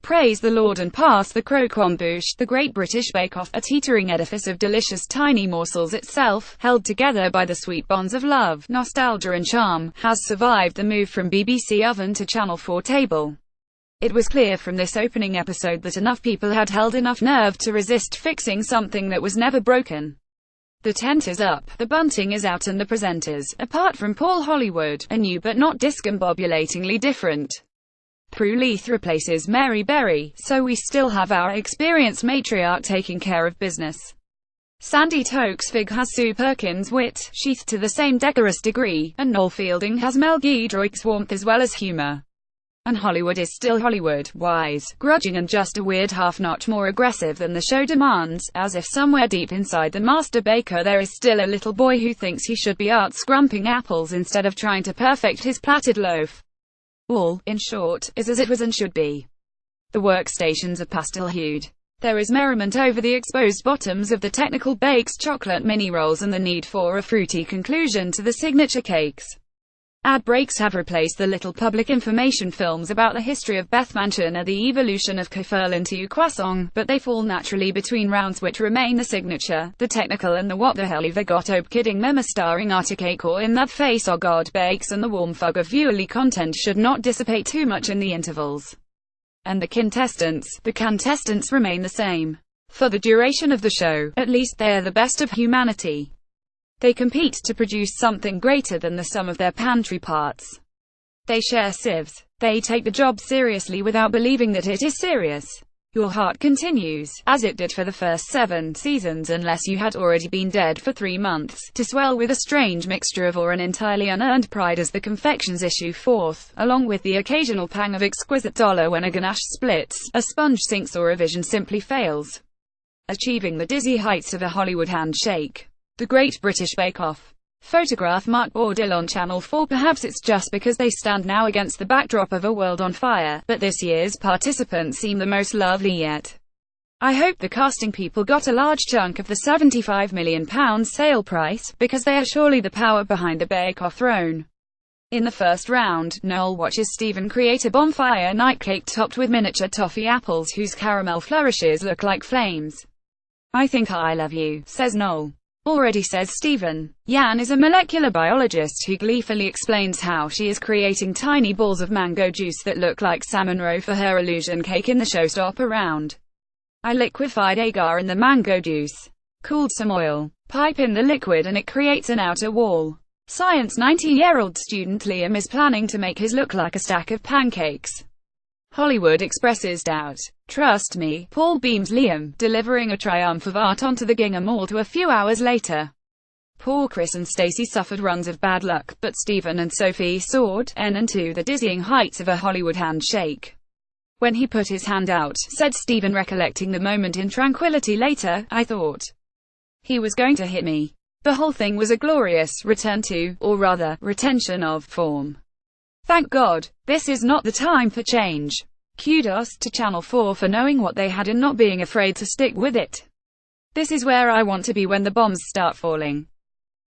Praise the Lord and pass the croquembouche. The Great British Bake Off, a teetering edifice of delicious tiny morsels itself, held together by the sweet bonds of love, nostalgia and charm, has survived the move from BBC oven to Channel 4 table. It was clear from this opening episode that enough people had held enough nerve to resist fixing something that was never broken. The tent is up, the bunting is out and the presenters, apart from Paul Hollywood, are new but not discombobulatingly different. Prue Leith replaces Mary Berry, so we still have our experienced matriarch taking care of business. Sandy Tokesfig has Sue Perkins' wit, sheathed to the same decorous degree, and Noel Fielding has Mel Giedroyc's warmth as well as humour. And Hollywood is still Hollywood, wise, grudging and just a weird half-notch more aggressive than the show demands, as if somewhere deep inside the master baker there is still a little boy who thinks he should be out scrumping apples instead of trying to perfect his plaited loaf. All, in short, is as it was and should be. The workstations are pastel-hued. There is merriment over the exposed bottoms of the technical bakes, chocolate mini-rolls and the need for a fruity conclusion to the signature cakes. Ad breaks have replaced the little public information films about the history of Beth Mansion or the evolution of Kefir into croissant, but they fall naturally between rounds which remain the signature, the technical and the what the hell have I got Ope kidding memo starring Arctic or in that face or God bakes, and the warm fog of viewerly content should not dissipate too much in the intervals. And the contestants remain the same. For the duration of the show, at least they are the best of humanity. They compete to produce something greater than the sum of their pantry parts. They share sieves. They take the job seriously without believing that it is serious. Your heart continues, as it did for the first 7 seasons unless you had already been dead for 3 months, to swell with a strange mixture of awe and entirely unearned pride as the confections issue forth, along with the occasional pang of exquisite dollar when a ganache splits, a sponge sinks or a vision simply fails. Achieving the dizzy heights of a Hollywood handshake. The Great British Bake Off. Photograph Mark Bourdil on Channel 4. Perhaps it's just because they stand now against the backdrop of a world on fire, but this year's participants seem the most lovely yet. I hope the casting people got a large chunk of the £75 million sale price, because they are surely the power behind the Bake Off throne. In the first round, Noel watches Stephen create a bonfire night cake topped with miniature toffee apples whose caramel flourishes look like flames. I think I love you, says Noel. Already, says Stephen. Jan is a molecular biologist who gleefully explains how she is creating tiny balls of mango juice that look like salmon roe for her illusion cake in the showstopper round. I liquefied agar in the mango juice. Cooled some oil. Pipe in the liquid and it creates an outer wall. Science 19-year-old student Liam is planning to make his look like a stack of pancakes. Hollywood expresses doubt. Trust me, Paul beams Liam, delivering a triumph of art onto the gingham altar a few hours later. Poor Chris and Stacey suffered runs of bad luck, but Stephen and Sophie soared, to the dizzying heights of a Hollywood handshake. When he put his hand out, said Stephen, recollecting the moment in tranquility later, I thought he was going to hit me. The whole thing was a glorious return to, or rather, retention of, form. Thank God. This is not the time for change. Kudos to Channel 4 for knowing what they had and not being afraid to stick with it. This is where I want to be when the bombs start falling.